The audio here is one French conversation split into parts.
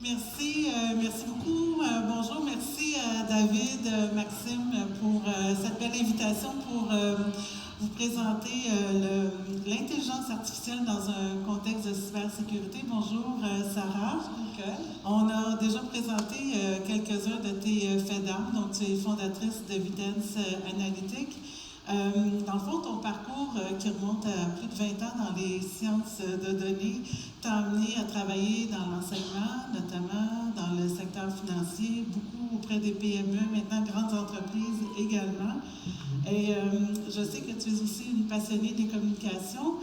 Merci beaucoup. Bonjour, merci David, Maxime pour cette belle invitation pour vous présenter l'intelligence artificielle dans un contexte de cybersécurité. Bonjour Sarah. Okay. On a déjà présenté quelques-uns de tes faits d'armes, donc tu es fondatrice de Vidence Analytics. Dans le fond, ton parcours qui remonte à plus de 20 ans dans les sciences de données t'a amené à travailler dans l'enseignement, notamment dans le secteur financier, beaucoup auprès des PME, maintenant grandes entreprises également. Et je sais que tu es aussi une passionnée des communications.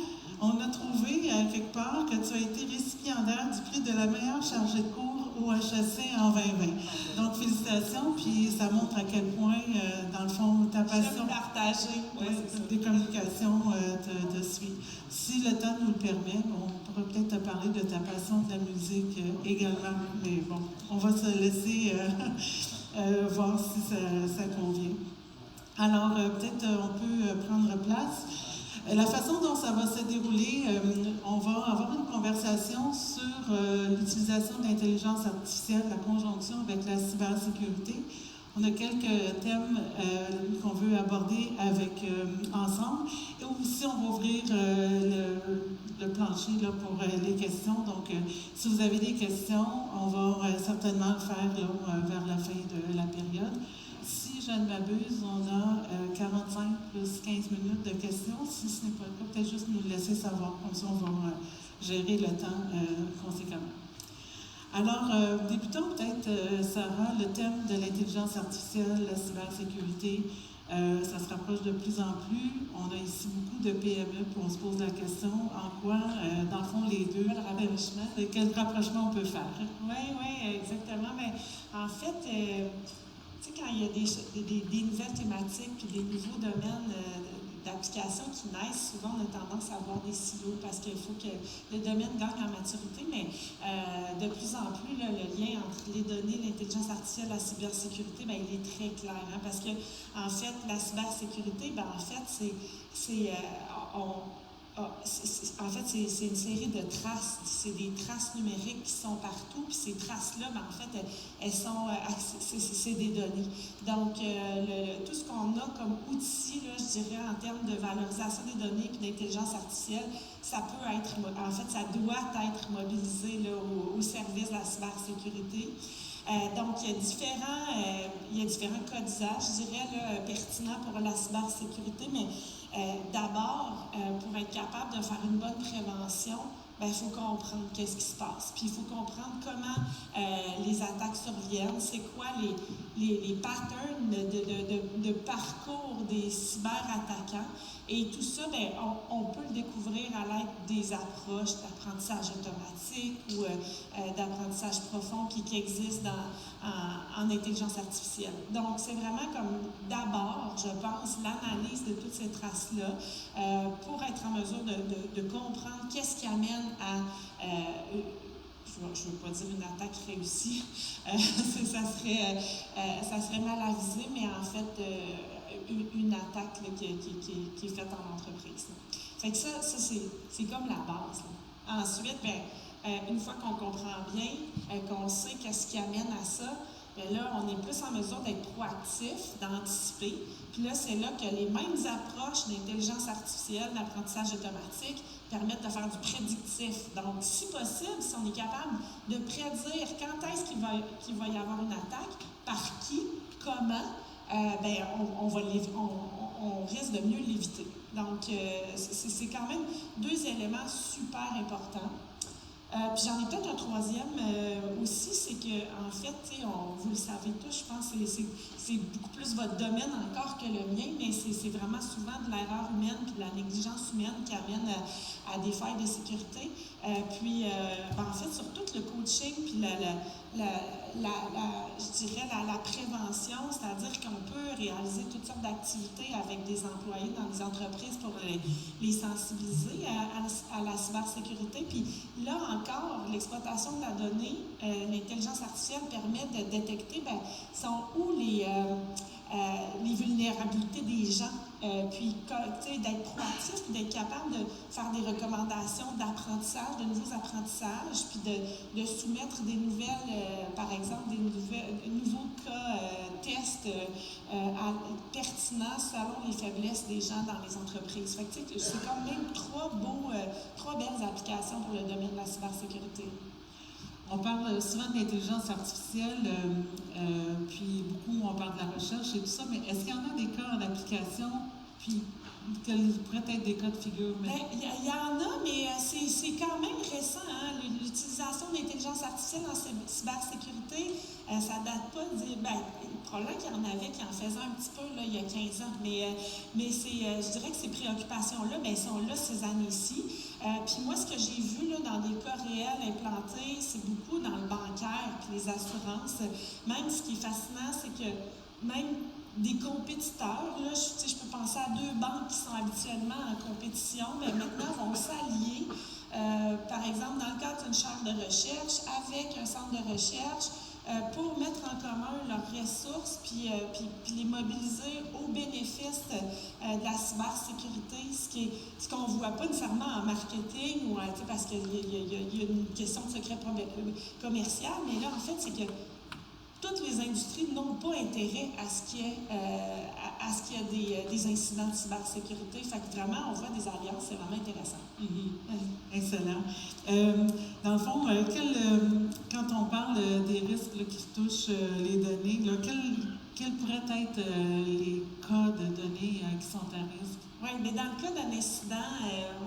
On a trouvé quelque part que tu as été récipiendaire du prix de la meilleure chargée de cours au HEC en 2020. Donc, félicitations, puis ça montre à quel point, dans le fond, ta passion des communications te suit. Si le temps nous le permet, on pourra peut-être te parler de ta passion de la musique également, mais bon, on va se laisser voir si ça convient. Alors, peut-être on peut prendre place. La façon dont ça va se dérouler, on va avoir une conversation sur l'utilisation de l'intelligence artificielle, la conjonction avec la cybersécurité. On a quelques thèmes qu'on veut aborder ensemble. Et aussi, on va ouvrir le plancher là, pour les questions. Donc, si vous avez des questions, on va certainement le faire là, vers la fin de la période. Si je ne m'abuse, on a 45 plus 15 minutes de questions. Si ce n'est pas le cas, peut-être juste nous laisser savoir. Comme ça, on va gérer le temps conséquemment. Alors, débutons peut-être, Sarah, le thème de l'intelligence artificielle, la cybersécurité. Ça se rapproche de plus en plus. On a ici beaucoup de PME, puis on se pose la question, en quoi, dans le fond, les deux, quel rapprochement on peut faire? Oui, exactement. Mais en fait, tu sais, quand il y a des nouvelles thématiques puis des nouveaux domaines d'application qui naissent, souvent on a tendance à avoir des silos parce qu'il faut que le domaine gagne en maturité, mais de plus en plus, là, le lien entre les données, l'intelligence artificielle, la cybersécurité, bien, il est très clair. Hein, parce que, en fait, la cybersécurité, bien, en fait, c'est une série de traces, c'est des traces numériques qui sont partout, puis ces traces-là, ben, en fait, elles sont, c'est des données. Donc, tout ce qu'on a comme outil, là, je dirais, en termes de valorisation des données et d'intelligence artificielle, ça peut être, en fait, ça doit être mobilisé là, au service de la cybersécurité. Donc, il y a différents cas d'usage, je dirais, là, pertinents pour la cybersécurité, mais d'abord, pour être capable de faire une bonne prévention, il faut comprendre qu'est-ce qui se passe. Puis il faut comprendre comment les attaques surviennent, c'est quoi les patterns de parcours des cyberattaquants. Et tout ça, bien, on peut le découvrir à l'aide des approches d'apprentissage automatique ou d'apprentissage profond qui existent en intelligence artificielle. Donc, c'est vraiment comme d'abord, je pense, l'analyse de toutes ces traces-là pour être en mesure de comprendre qu'est-ce qui amène à je ne veux pas dire une attaque réussie, ça serait mal avisé, mais en fait, une attaque là, qui est faite en entreprise. Fait que ça c'est comme la base. Là. Ensuite, une fois qu'on comprend bien, qu'on sait qu'est-ce qui amène à ça, bien là, on est plus en mesure d'être proactif, d'anticiper. Puis là, c'est là que les mêmes approches d'intelligence artificielle, d'apprentissage automatique, permettent de faire du prédictif. Donc, si possible, si on est capable de prédire quand est-ce qu'il va y avoir une attaque, par qui, comment, on risque de mieux l'éviter. Donc, c'est quand même deux éléments super importants. Puis j'en ai peut-être un troisième aussi, c'est que en fait, vous le savez tous, je pense que c'est beaucoup plus votre domaine encore que le mien, mais c'est vraiment souvent de l'erreur humaine puis de la négligence humaine qui amène à des failles de sécurité. En fait, sur tout le coaching puis je dirais la prévention, c'est-à-dire qu'on peut réaliser toutes sortes d'activités avec des employés dans les entreprises pour les sensibiliser à la cybersécurité. Puis là encore, l'exploitation de la donnée, l'intelligence artificielle permet de détecter sont où les vulnérabilités des gens puis d'être proactif, puis d'être capable de faire des recommandations d'apprentissage, de nouveaux apprentissages, puis de soumettre des nouvelles, par exemple, nouveaux cas tests pertinents selon les faiblesses des gens dans les entreprises. Fait que, c'est quand même trois belles applications pour le domaine de la cybersécurité. On parle souvent de l'intelligence artificielle, puis beaucoup on parle de la recherche et tout ça, mais est-ce qu'il y en a des cas en application, puis quels pourraient être des cas de figure? Il y en a, mais c'est quand même récent. Hein? L'utilisation de l'intelligence artificielle en cybersécurité, ça date pas de... probablement qu'il y en avait qui en faisaient un petit peu là, il y a 15 ans, mais je dirais que ces préoccupations-là, sont là ces années-ci. Puis moi, ce que j'ai vu là, dans des cas réels implantés, c'est beaucoup dans le bancaire puis les assurances. Même ce qui est fascinant, c'est que même des compétiteurs, là, je peux penser à 2 banques qui sont habituellement en compétition, mais maintenant vont s'allier, par exemple, dans le cadre d'une chaire de recherche, avec un centre de recherche, pour mettre en commun leurs ressources puis les mobiliser au bénéfice de la cybersécurité, ce qu'on ne voit pas nécessairement en marketing, ou, parce qu'il y a une question de secret commercial, mais là, en fait, c'est que toutes les industries n'ont pas intérêt à ce qu'il y ait des incidents de cybersécurité. Fait que vraiment, on voit des alliances, c'est vraiment intéressant. Mm-hmm. Excellent. Dans le fond, quand on parle des risques là, qui touchent les données, là, quels pourraient être les cas de données qui sont à risque? Oui, mais dans le cas d'un incident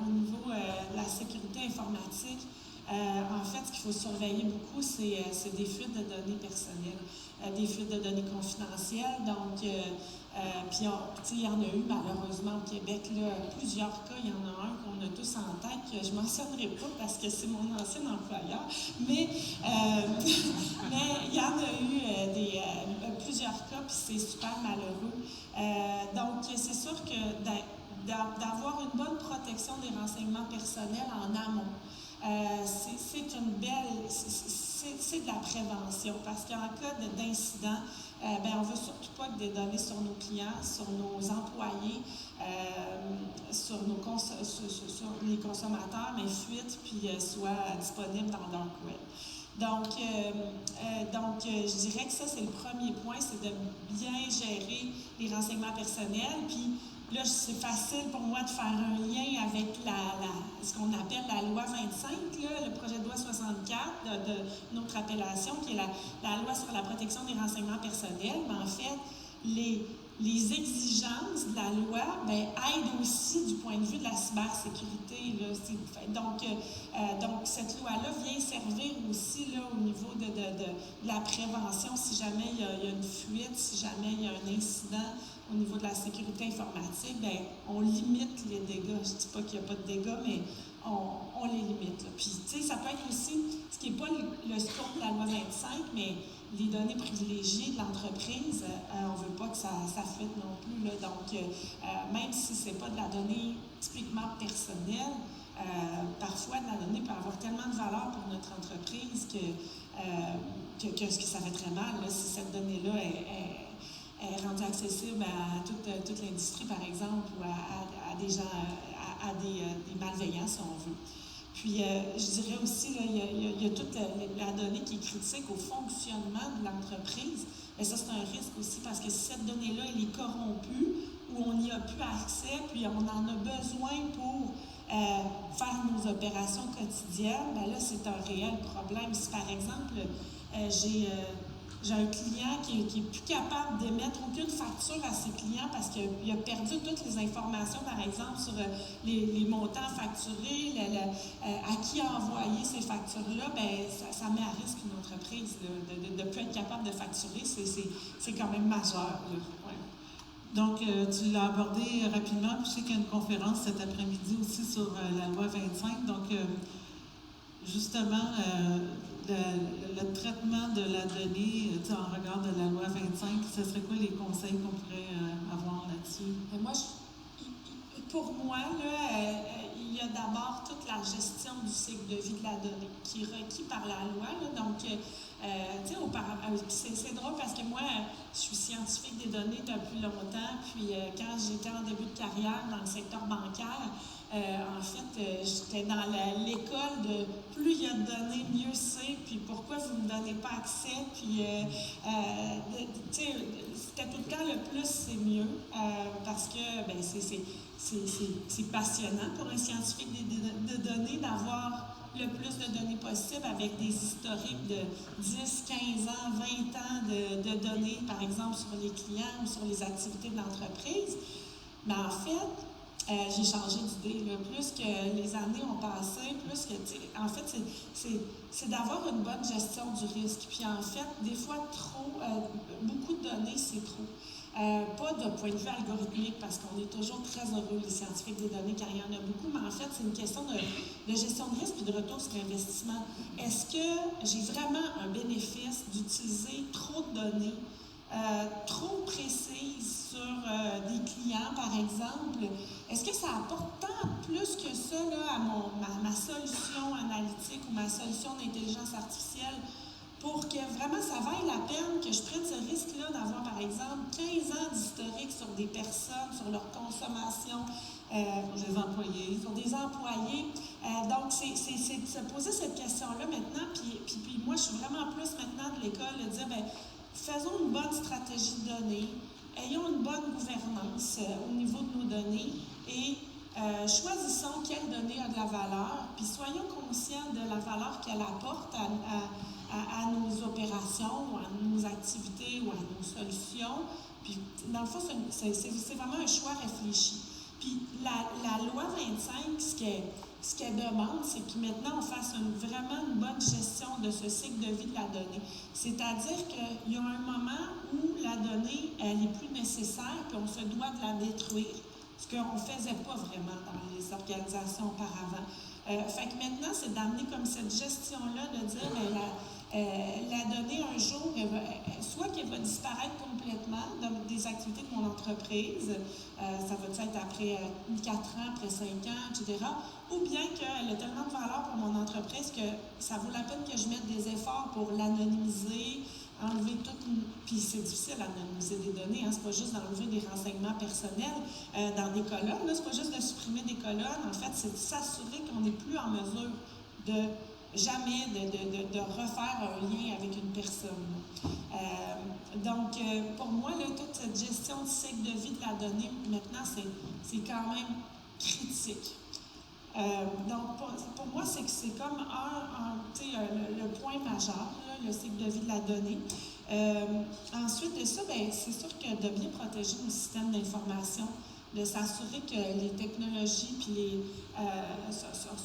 au niveau de la sécurité informatique, en fait, ce qu'il faut surveiller beaucoup, c'est des fuites de données personnelles, des fuites de données confidentielles. Donc, puis il y en a eu malheureusement au Québec, là, plusieurs cas. Il y en a un qu'on a tous en tête, que je ne mentionnerai pas parce que c'est mon ancien employeur. Mais il y en a eu plusieurs cas, puis c'est super malheureux. Donc, c'est sûr que d'avoir une bonne protection des renseignements personnels en amont, c'est une belle, c'est de la prévention, parce qu'en cas d'incident, on ne veut surtout pas que des données sur nos clients, sur nos employés, sur les consommateurs, mais fuitent puis soient disponibles dans le dark web. Donc, je dirais que ça, c'est le premier point, c'est de bien gérer les renseignements personnels. Puis là, c'est facile pour moi de faire un lien avec ce qu'on appelle la loi 25, là, le projet de loi 64 de notre appellation, qui est la loi sur la protection des renseignements personnels. Mais en fait, les exigences de la loi aident aussi du point de vue de la cybersécurité. Là. Donc, cette loi-là vient servir aussi là, au niveau de la prévention si jamais il y a une fuite, si jamais il y a un incident au niveau de la sécurité informatique, on limite les dégâts. Je ne dis pas qu'il n'y a pas de dégâts, mais on les limite. Là. Puis, tu sais, ça peut être aussi, ce qui n'est pas le scope de la loi 25, mais les données privilégiées de l'entreprise, on ne veut pas que ça fuite non plus. Là. Donc, même si ce n'est pas de la donnée typiquement personnelle, parfois la donnée peut avoir tellement de valeur pour notre entreprise que ça fait très mal là, si cette donnée-là est rendue accessible à toute l'industrie, par exemple, ou à des gens, à des malveillants, si on veut. Puis, je dirais aussi, là, il y a toute la donnée qui est critique au fonctionnement de l'entreprise. Mais ça, c'est un risque aussi, parce que si cette donnée-là, elle est corrompue, ou on n'y a plus accès, puis on en a besoin pour faire nos opérations quotidiennes, là, c'est un réel problème. Si, par exemple, j'ai un client qui est plus capable d'émettre aucune facture à ses clients parce qu'il a perdu toutes les informations, par exemple, sur les montants facturés, à qui a envoyé ces factures-là, ça met à risque une entreprise de ne plus être capable de facturer. C'est quand même majeur. Ouais. Donc, tu l'as abordé rapidement. Je sais qu'il y a une conférence cet après-midi aussi sur la loi 25. Donc, justement, le traitement de la donnée en regard de la loi 25, ce serait quoi les conseils qu'on pourrait avoir là-dessus? Pour moi, là, il y a d'abord toute la gestion du cycle de vie de la donnée qui est requis par la loi. Là. Donc, tu sais, c'est drôle parce que moi, je suis scientifique des données depuis longtemps. Puis, quand j'étais en début de carrière dans le secteur bancaire, en fait, j'étais dans l'école de plus il y a de données, mieux c'est, puis pourquoi vous ne me donnez pas accès, puis tu sais, c'était tout le temps le plus c'est mieux, parce que ben, c'est passionnant pour un scientifique de données d'avoir le plus de données possible avec des historiques de 10, 15 ans, 20 ans de données, par exemple, sur les clients ou sur les activités de l'entreprise. Mais en fait, j'ai changé d'idée. Plus que les années ont passé, plus que, en fait, c'est d'avoir une bonne gestion du risque. Puis en fait, des fois, beaucoup de données, c'est trop. Pas de point de vue algorithmique, parce qu'on est toujours très heureux, les scientifiques des données, car il y en a beaucoup, mais en fait, c'est une question de gestion de risque et de retour sur investissement. Est-ce que j'ai vraiment un bénéfice d'utiliser trop de données, trop précises sur des clients, par exemple? Est-ce que ça apporte tant plus que ça là, à ma solution analytique ou ma solution d'intelligence artificielle pour que vraiment ça vaille la peine que je prenne ce risque-là d'avoir, par exemple, 15 ans d'historique sur des personnes, sur leur consommation, sur des employés. Sur des employés. Donc, c'est de se poser cette question-là maintenant. Puis moi, je suis vraiment plus maintenant de l'école de dire, bien, faisons une bonne stratégie de données, ayons une bonne gouvernance au niveau de nos données et choisissons quelle donnée a de la valeur, puis soyons conscients de la valeur qu'elle apporte à nos opérations, ou à nos activités ou à nos solutions. Puis, dans le fond, c'est vraiment un choix réfléchi. Puis, la loi 25, ce qu'elle demande, c'est que maintenant, on fasse vraiment une bonne gestion de ce cycle de vie de la donnée. C'est-à-dire qu'il y a un moment où la donnée, elle est plus nécessaire, puis on se doit de la détruire, ce qu'on ne faisait pas vraiment dans les organisations auparavant. Fait que maintenant, c'est d'amener comme cette gestion-là, de dire, la donnée, un jour, soit qu'elle va disparaître complètement dans des activités de mon entreprise, ça va être après 4 ans, après 5 ans, etc., ou bien qu'elle a tellement de valeur pour mon entreprise que ça vaut la peine que je mette des efforts pour l'anonymiser, enlever puis c'est difficile d'anonymiser des données, hein, c'est pas juste d'enlever des renseignements personnels dans des colonnes, là, c'est pas juste de supprimer des colonnes, en fait, c'est de s'assurer qu'on n'est plus en mesure de refaire un lien avec une personne. Donc, pour moi, là, toute cette gestion du cycle de vie de la donnée, maintenant, c'est quand même critique. Donc, pour moi, c'est comme le point majeur, là, le cycle de vie de la donnée. Ensuite de ça, c'est sûr que de bien protéger nos systèmes d'information, de s'assurer que les technologies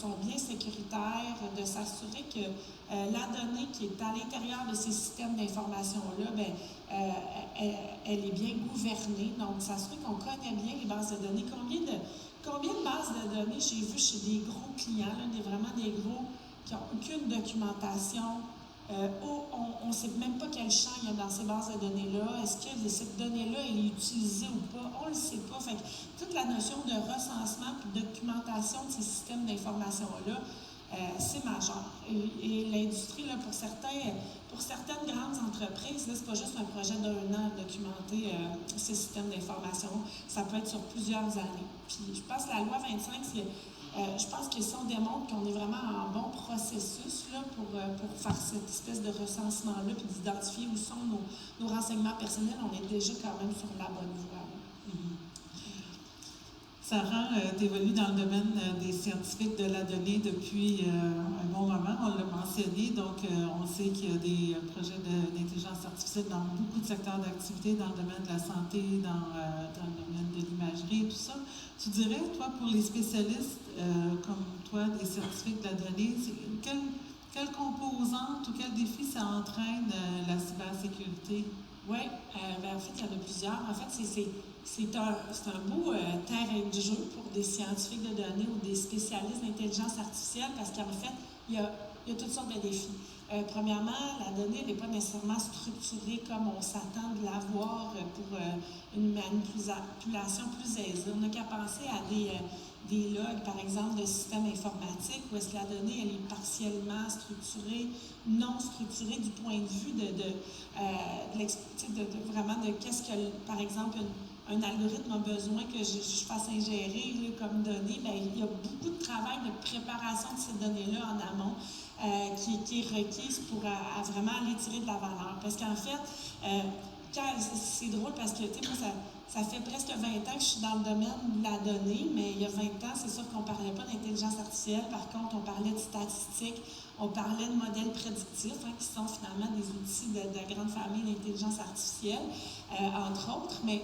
sont bien sécuritaires, de s'assurer que la donnée qui est à l'intérieur de ces systèmes d'information-là, elle est bien gouvernée. Donc, s'assurer qu'on connaît bien les bases de données. Combien de bases de données j'ai vu chez des gros clients, là, vraiment des gros qui n'ont aucune documentation, on ne sait même pas quel champ il y a dans ces bases de données-là. Est-ce que cette donnée-là elle est utilisée ou pas? On ne le sait pas. Fait que toute la notion de recensement et de documentation de ces systèmes d'information-là, c'est majeur. Et l'industrie, là, pour certaines grandes entreprises, ce n'est pas juste un projet d'1 an de documenter ces systèmes d'information. Ça peut être sur plusieurs années. Puis je pense que la loi 25, je pense que si on démontre qu'on est vraiment en bon processus là, pour faire cette espèce de recensement-là, puis d'identifier où sont nos renseignements personnels, on est déjà quand même sur la bonne voie. Sarah, tu évolues dans le domaine des scientifiques de la donnée depuis un bon moment, on l'a mentionné, donc on sait qu'il y a des projets d'intelligence artificielle dans beaucoup de secteurs d'activité, dans le domaine de la santé, dans le domaine de l'imagerie et tout ça. Tu dirais, toi, pour les spécialistes comme toi, des scientifiques de la donnée, quelle composante ou quel défi ça entraîne la cybersécurité? Oui, en fait, il y en a plusieurs. En fait, c'est un beau terrain de jeu pour des scientifiques de données ou des spécialistes d'intelligence artificielle parce qu'en fait, il y a toutes sortes de défis. Premièrement, la donnée n'est pas nécessairement structurée comme on s'attend de l'avoir pour une manipulation plus aisée. On n'a qu'à penser à des logs, par exemple, de systèmes informatiques, où est-ce que la donnée, elle est partiellement structurée, non structurée du point de vue vraiment de qu'est-ce que, par exemple, un algorithme a besoin que je fasse ingérer là, comme données. Bien, il y a beaucoup de travail de préparation de ces données-là en amont qui est requise pour vraiment aller tirer de la valeur. Parce qu'en fait, c'est drôle parce que, tu sais, moi, ça fait presque 20 ans que je suis dans le domaine de la donnée, mais il y a 20 ans, c'est sûr qu'on ne parlait pas d'intelligence artificielle. Par contre, on parlait de statistiques, on parlait de modèles prédictifs, qui sont finalement des outils de la grande famille d'intelligence artificielle, entre autres. Mais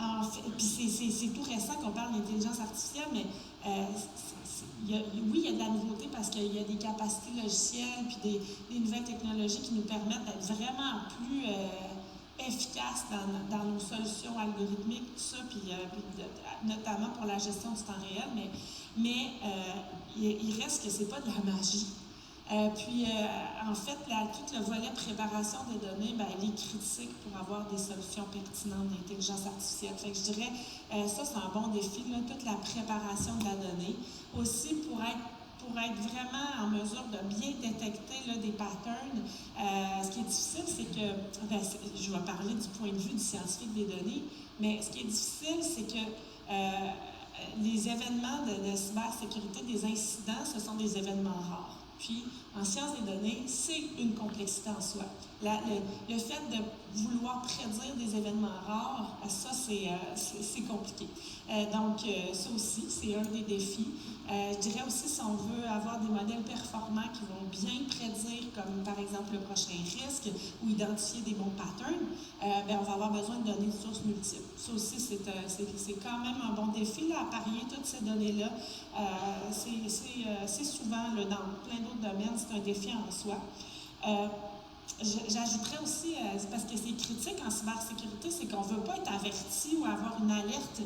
en fait, puis c'est tout récent qu'on parle d'intelligence artificielle, mais oui, il y a de la nouveauté parce qu'il y a des capacités logicielles puis des nouvelles technologies qui nous permettent d'être vraiment plus efficaces dans nos solutions algorithmiques, tout ça, puis notamment pour la gestion du temps réel, mais il reste que c'est pas de la magie. En fait, tout le volet préparation des données, bien, il est critique pour avoir des solutions pertinentes d'intelligence artificielle. Fait que je dirais, ça, c'est un bon défi, là, toute la préparation de la donnée. Aussi, pour être vraiment en mesure de bien détecter là, des patterns, ce qui est difficile, c'est que, je vais parler du point de vue du scientifique des données, mais ce qui est difficile, c'est que les événements de cybersécurité, des incidents, ce sont des événements rares. Puis, en sciences des données, c'est une complexité en soi. Le fait de vouloir prédire des événements rares, ça, c'est compliqué. Donc, ça aussi, c'est un des défis. Je dirais aussi, si on veut avoir des modèles performants qui vont bien prédire, comme par exemple le prochain risque, ou identifier des bons patterns, bien, on va avoir besoin de données de sources multiples. Ça aussi, c'est quand même un bon défi, là, à parier toutes ces données-là. C'est souvent, là, dans plein d'autres domaines, c'est un défi en soi. J'ajouterais aussi, parce que c'est critique en cybersécurité, c'est qu'on ne veut pas être averti ou avoir une alerte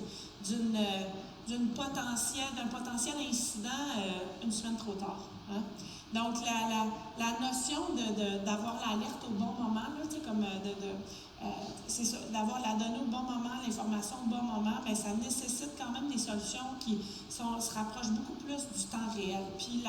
d'un potentiel incident une semaine trop tard. Hein? Donc, la notion d'avoir l'alerte au bon moment, là, comme c'est ça, d'avoir la donnée au bon moment, l'information au bon moment, bien, ça nécessite quand même des solutions qui se rapprochent beaucoup plus du temps réel. Puis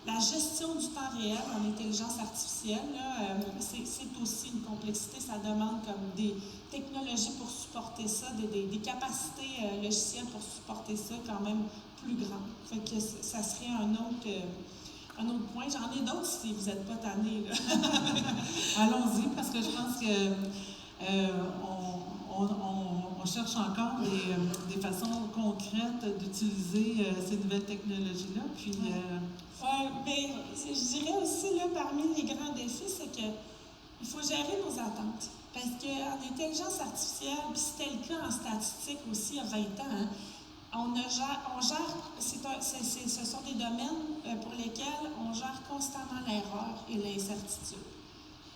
la gestion du temps réel en intelligence artificielle, là, c'est aussi une complexité. Ça demande comme des technologies pour supporter ça, des capacités logicielles pour supporter ça quand même plus grandes. Fait que ça serait un autre point. J'en ai d'autres si vous n'êtes pas tannés. Allons-y, parce que je pense que on cherche encore des façons concrètes d'utiliser ces nouvelles technologies-là. Puis, mais je dirais aussi, là, parmi les grands défis, c'est qu'il faut gérer nos attentes. Parce qu'en intelligence artificielle, puis c'était le cas en statistique aussi il y a 20 ans, hein, ce sont des domaines pour lesquels on gère constamment l'erreur et l'incertitude.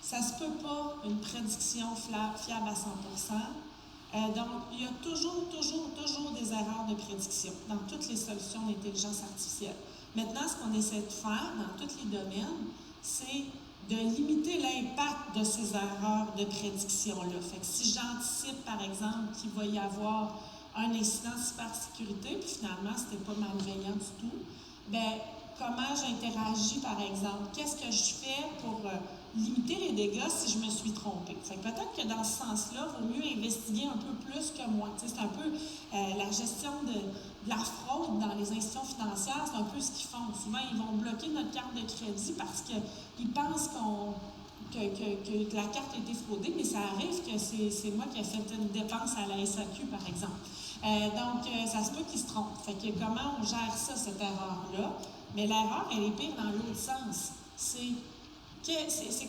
Ça ne se peut pas une prédiction fiable à 100%. Donc, il y a toujours des erreurs de prédiction dans toutes les solutions d'intelligence artificielle. Maintenant, ce qu'on essaie de faire dans tous les domaines, c'est de limiter l'impact de ces erreurs de prédiction-là. Fait que si j'anticipe, par exemple, qu'il va y avoir un incident de cybersécurité, puis finalement, ce n'était pas malveillant du tout, bien, comment j'interagis, par exemple? Qu'est-ce que je fais pour limiter les dégâts si je me suis trompée? Fait que peut-être que dans ce sens-là, il vaut mieux investiguer un peu plus que moi. Tu sais, c'est un peu la gestion de la fraude dans les institutions financières, c'est un peu ce qu'ils font. Souvent, ils vont bloquer notre carte de crédit parce qu'ils pensent que la carte a été fraudée, mais ça arrive que c'est moi qui ai fait une dépense à la SAQ, par exemple. Donc, ça se peut qu'ils se trompent. Fait que comment on gère ça, cette erreur-là? Mais l'erreur, elle est pire dans l'autre sens. C'est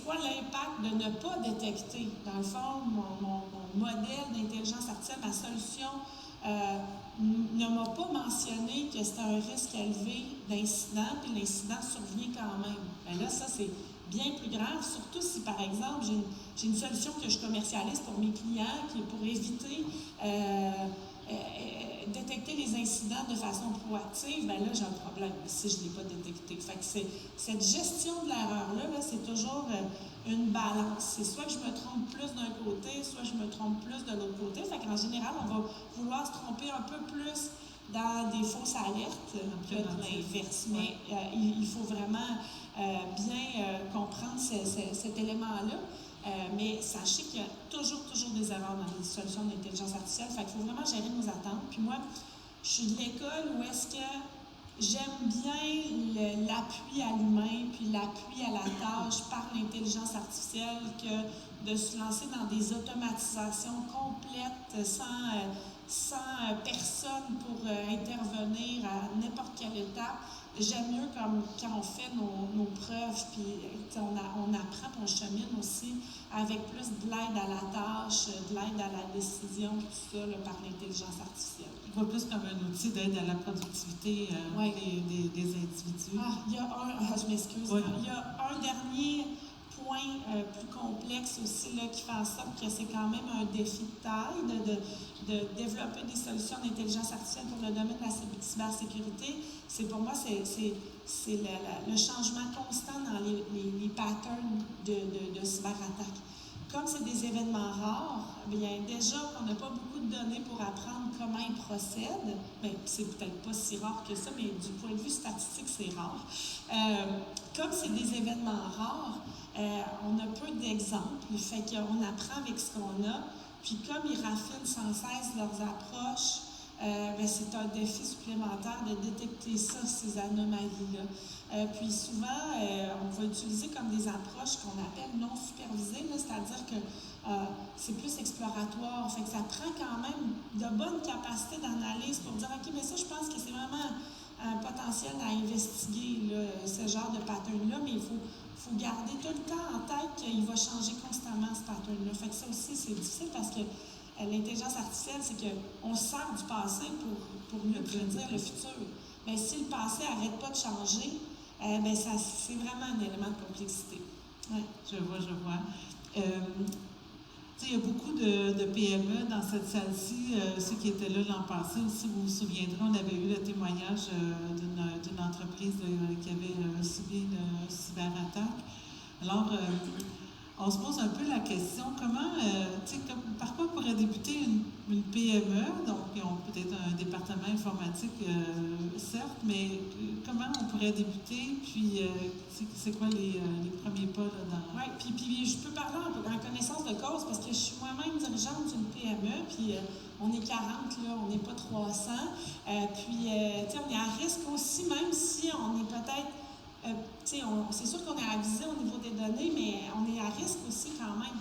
quoi l'impact de ne pas détecter? Dans le fond, mon modèle d'intelligence artificielle, ma solution, ne m'a pas mentionné que c'était un risque élevé d'incident, puis l'incident survient quand même. Bien là, ça, c'est bien plus grave, surtout si, par exemple, j'ai une solution que je commercialise pour mes clients, qui est pour éviter détecter les incidents de façon proactive, ben là, j'ai un problème si je ne l'ai pas détecté. Fait que cette gestion de l'erreur-là, là, c'est toujours une balance. C'est soit que je me trompe plus d'un côté, soit je me trompe plus de l'autre côté. Fait qu'en général, on va vouloir se tromper un peu plus dans des fausses alertes que l'inverse. Mais il faut vraiment bien comprendre cet élément-là. Mais sachez qu'il y a toujours des erreurs dans les solutions d'intelligence artificielle. Fait qu'il faut vraiment gérer nos attentes. Puis moi, je suis de l'école où est-ce que j'aime bien l'appui à l'humain, puis l'appui à la tâche par l'intelligence artificielle, que de se lancer dans des automatisations complètes sans personne pour intervenir à n'importe quelle étape. J'aime mieux comme quand on fait nos preuves, puis on apprend, puis on chemine aussi avec plus de l'aide à la tâche, de l'aide à la décision, tout ça, là, par l'intelligence artificielle. On voit plus comme un outil d'aide à la productivité des individus. Je m'excuse. Oui. Il y a un dernier point plus complexe aussi là, qui fait en sorte que c'est quand même un défi de taille de développer des solutions d'intelligence artificielle pour le domaine de la cybersécurité. Pour moi, c'est le changement constant dans les patterns de cyberattaques. Comme c'est des événements rares, bien déjà qu'on n'a pas beaucoup de données pour apprendre comment ils procèdent, bien, c'est peut-être pas si rare que ça, mais du point de vue statistique, c'est rare. Comme c'est des événements rares, on a peu d'exemples, fait qu'on apprend avec ce qu'on a, puis comme ils raffinent sans cesse leurs approches, bien, c'est un défi supplémentaire de détecter ça, ces anomalies-là. Puis souvent, on va utiliser comme des approches qu'on appelle non supervisées, c'est-à-dire que c'est plus exploratoire, fait que ça prend quand même de bonnes capacités d'analyse pour dire « OK, mais ça, je pense que c'est vraiment un potentiel à investiguer, là, ce genre de pattern-là, mais il faut garder tout le temps en tête qu'il va changer constamment, ce pattern-là. » Fait que ça aussi, c'est difficile parce que l'intelligence artificielle, c'est qu'on se sert du passé pour mieux prédire le futur. Mais si le passé n'arrête pas de changer, ben c'est vraiment un élément de complexité. Ouais. Je vois. Il y a beaucoup de PME dans cette salle-ci. Ceux qui étaient là l'an passé aussi, vous vous souviendrez, on avait eu le témoignage d'une entreprise qui avait subi une cyberattaque. Alors, on se pose un peu la question, par quoi pourrait débuter une PME, donc ils ont peut-être un département informatique, certes, mais comment on pourrait débuter, puis c'est quoi les premiers pas là-dedans? Oui, puis je peux parler en connaissance de cause, parce que je suis moi-même dirigeante d'une PME, puis on est 40, là, on n'est pas 300, puis on est à risque aussi, même si on est peut-être c'est sûr qu'on est avisé au niveau des données, mais on est à risque aussi quand même.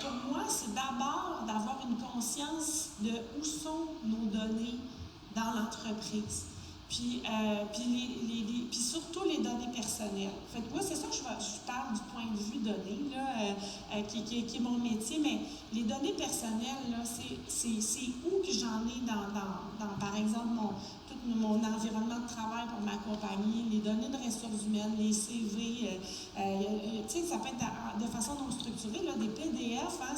Pour moi, c'est d'abord d'avoir une conscience de où sont nos données dans l'entreprise. Puis surtout les données personnelles. Fait que moi, c'est ça que je parle du point de vue données, là, qui est mon métier, mais les données personnelles, là, c'est où que j'en ai dans par exemple, mon environnement de travail pour ma compagnie, les données de ressources humaines, les CV, ça peut être de façon non structurée, là, des PDF, hein,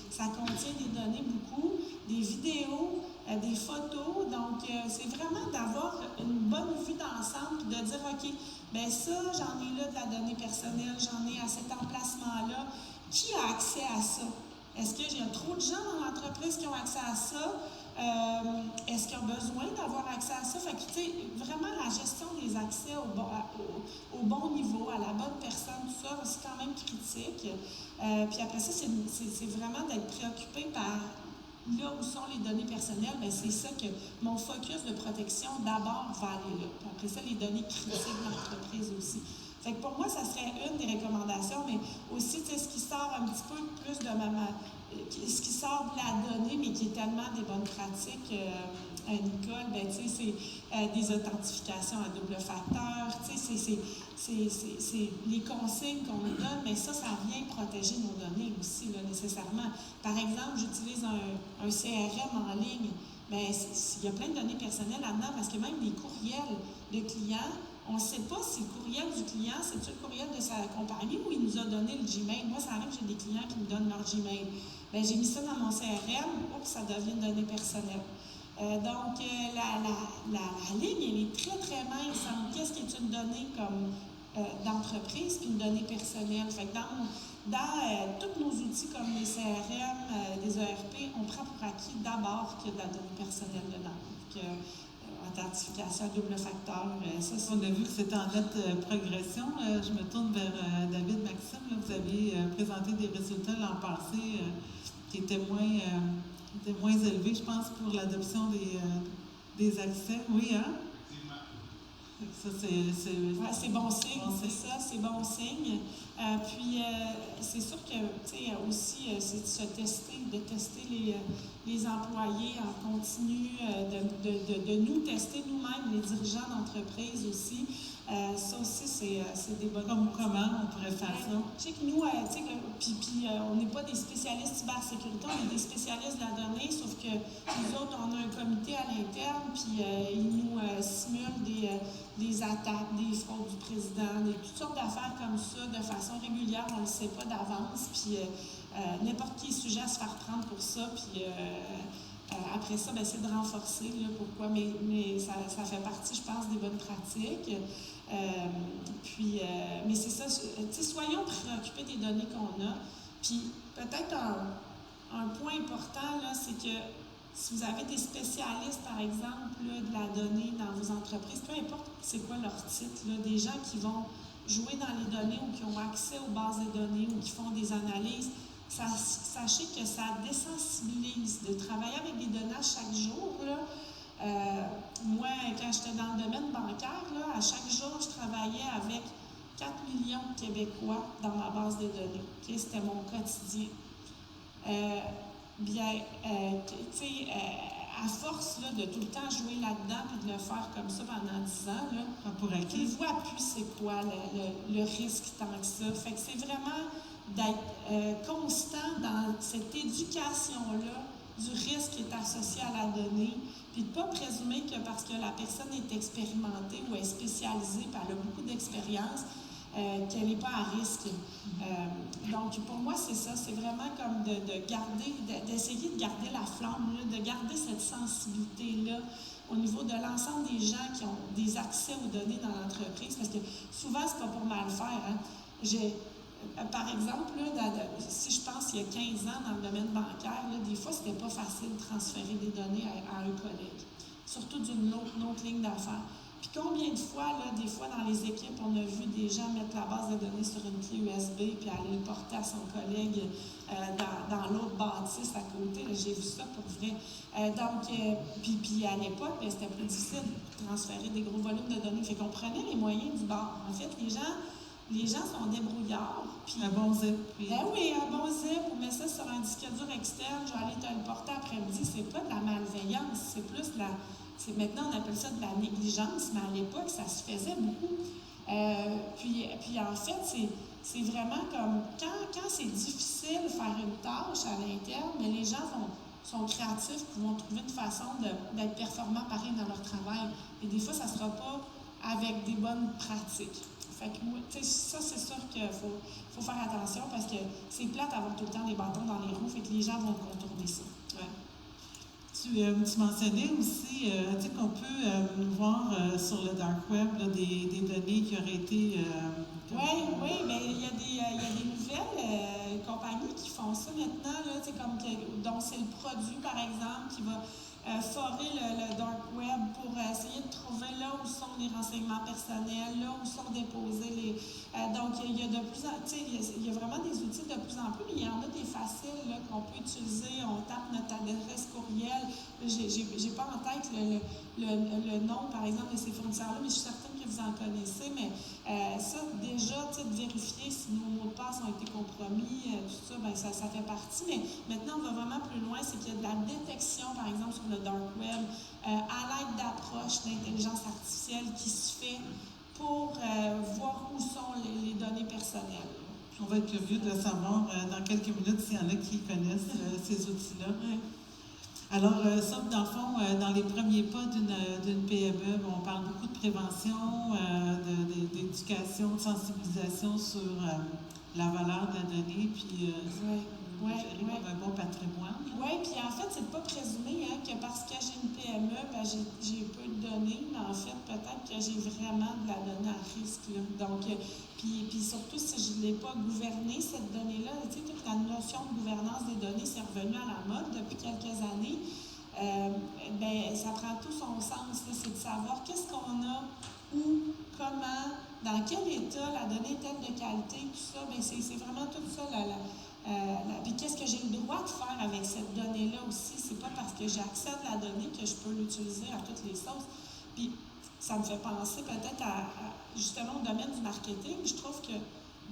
ça contient des données beaucoup, des vidéos, des photos, donc c'est vraiment d'avoir une bonne vue d'ensemble et de dire, OK, bien ça, j'en ai là de la donnée personnelle, j'en ai à cet emplacement-là, qui a accès à ça? Est-ce qu'il y a trop de gens dans l'entreprise qui ont accès à ça? Est-ce qu'ils ont besoin d'avoir accès à ça? Fait que, vraiment la gestion des accès au bon niveau, à la bonne personne, tout ça, c'est quand même critique. Puis après ça, c'est vraiment d'être préoccupé par là où sont les données personnelles. Bien, c'est ça que mon focus de protection, d'abord, va aller là. Puis après ça, les données critiques de l'entreprise aussi. Fait que pour moi, ça serait une des recommandations, mais aussi, ce qui sort un petit peu plus de ce qui sort de la donnée, mais qui est tellement des bonnes pratiques, Nicole, ben, c'est des authentifications à double facteur, c'est les consignes qu'on nous donne, mais ça vient protéger nos données aussi, là, nécessairement. Par exemple, j'utilise un CRM en ligne, bien, il y a plein de données personnelles là-dedans, parce que même les courriels de clients, on ne sait pas si le courriel du client, c'est-tu le courriel de sa compagnie ou il nous a donné le Gmail. Moi, ça arrive que j'ai des clients qui me donnent leur Gmail. Bien, j'ai mis ça dans mon CRM, oups, ça devient une donnée personnelle. La ligne, elle est très, très mince entre qu'est-ce qui est une donnée comme d'entreprise puis une donnée personnelle. Fait que dans tous nos outils comme les CRM, les ERP, on prend pour acquis d'abord qu'il y a de la donnée personnelle dedans. Authentification à double facteur, ça c'est... On a vu que c'était en nette progression. Je me tourne vers David Maxime. Là, vous aviez présenté des résultats l'an passé qui étaient moins élevés, je pense, pour l'adoption des accès. Oui, hein? Ça, c'est bon signe, c'est ça, c'est bon signe. C'est sûr que, tu sais, aussi, c'est de tester les employés en continu, de nous tester nous-mêmes, les dirigeants d'entreprise aussi. Ça aussi, c'est des bonnes... Comment on pourrait faire ça? Je sais que nous, on n'est pas des spécialistes cybersécurité, on est des spécialistes de la donnée, sauf que nous autres, on a un comité à l'interne, puis ils nous simulent des attaques, des fraudes du président, toutes sortes d'affaires comme ça, de façon régulière, on ne le sait pas d'avance, puis n'importe qui est sujet à se faire prendre pour ça, puis après ça, c'est de renforcer, là, pourquoi, mais ça fait partie, je pense, des bonnes pratiques. Mais c'est ça, soyons préoccupés des données qu'on a, puis peut-être un point important, là, c'est que si vous avez des spécialistes, par exemple, là, de la donnée dans vos entreprises, peu importe c'est quoi leur titre, là, des gens qui vont jouer dans les données ou qui ont accès aux bases de données ou qui font des analyses, sachez que ça désensibilise de travailler avec des données chaque jour. Là. Moi, quand j'étais dans le domaine bancaire, là, à chaque jour, je travaillais avec 4 millions de Québécois dans ma base de données. Okay? C'était mon quotidien. À force là, de tout le temps jouer là-dedans et de le faire comme ça pendant 10 ans, là, tu ne vois plus c'est quoi le risque tant que ça. Fait que c'est vraiment d'être constant dans cette éducation-là du risque qui est associé à la donnée, puis de ne pas présumer que parce que la personne est expérimentée ou est spécialisée, puis elle a beaucoup d'expérience, qu'elle n'est pas à risque. Donc, pour moi, c'est ça. C'est vraiment comme d'essayer de garder la flamme, là, de garder cette sensibilité-là au niveau de l'ensemble des gens qui ont des accès aux données dans l'entreprise. Parce que souvent, c'est pas pour mal faire. Hein. Par exemple, là, si je pense il y a 15 ans dans le domaine bancaire, là, des fois, c'était pas facile de transférer des données à un collègue, surtout d'une autre ligne d'affaires. Puis combien de fois, là, des fois dans les équipes, on a vu des gens mettre la base de données sur une clé USB puis aller le porter à son collègue dans l'autre bâtisse à côté. Là, j'ai vu ça pour vrai. Puis à l'époque, c'était plus difficile de transférer des gros volumes de données. Fait qu'on prenait les moyens du bord. En fait, les gens sont débrouillards. Puis, un bon zip. Ben oui, un bon zip, ou mettre ça sur un disque dur externe, je vais aller te le porter après-midi. C'est pas de la malveillance, c'est plus de la... Maintenant, on appelle ça de la négligence, mais à l'époque, ça se faisait beaucoup. Puis en fait, c'est vraiment comme... Quand c'est difficile de faire une tâche à l'interne, mais les gens sont créatifs et vont trouver une façon d'être performants pareil dans leur travail. Et des fois, ça ne sera pas avec des bonnes pratiques. Fait que, ça, c'est sûr qu'il faut faire attention parce que c'est plate d'avoir tout le temps des bâtons dans les roues, fait que les gens vont contourner ça. Ouais. Tu mentionnais aussi qu'on peut voir sur le dark web là, des données qui auraient été... Oui, mais il y a des nouvelles compagnies qui font ça maintenant, là, dont c'est le produit, par exemple, qui va forer le dark web pour essayer de trouver là où sont les renseignements personnels, là où sont déposés les... donc, il y a de plus en... il y a vraiment des outils de plus en plus, mais il y en a des faciles là, qu'on peut utiliser. On tape notre adresse courriel. J'ai pas en tête le nom, par exemple, de ces fournisseurs-là, mais je suis certaine que vous en connaissez. Mais ça, déjà, de vérifier si nos mots de passe ont été compromis, tout ça, ça fait partie. Mais maintenant, on va vraiment plus loin, c'est qu'il y a de la détection, par exemple, sur le dark web, à l'aide d'approches d'intelligence artificielle qui se fait pour voir où sont les données personnelles. On va être curieux de savoir dans quelques minutes s'il y en a qui connaissent ces outils-là. Oui. Alors, ça, dans le fond, dans les premiers pas d'une PME, on parle beaucoup de prévention, d'éducation, de sensibilisation sur la valeur de la donnée. Puis, considéré comme un bon patrimoine. Oui, puis en fait, c'est de pas présumer que parce que j'ai une PME, ben j'ai peu de données, mais en fait, peut-être que j'ai vraiment de la donnée à risque. Là. Donc, puis surtout, si je ne l'ai pas gouvernée, cette donnée-là, tu sais, toute la notion de gouvernance des données, c'est revenu à la mode depuis quelques années. Ben, ça prend tout son sens, c'est de savoir qu'est-ce qu'on a, où, comment, dans quel état la donnée est-elle de qualité, tout ça, ben c'est vraiment tout ça. Puis qu'est-ce que j'ai le droit de faire avec cette donnée-là aussi, c'est pas parce que j'ai accès à la donnée que je peux l'utiliser à toutes les sauces. Puis ça me fait penser peut-être justement au domaine du marketing. Je trouve que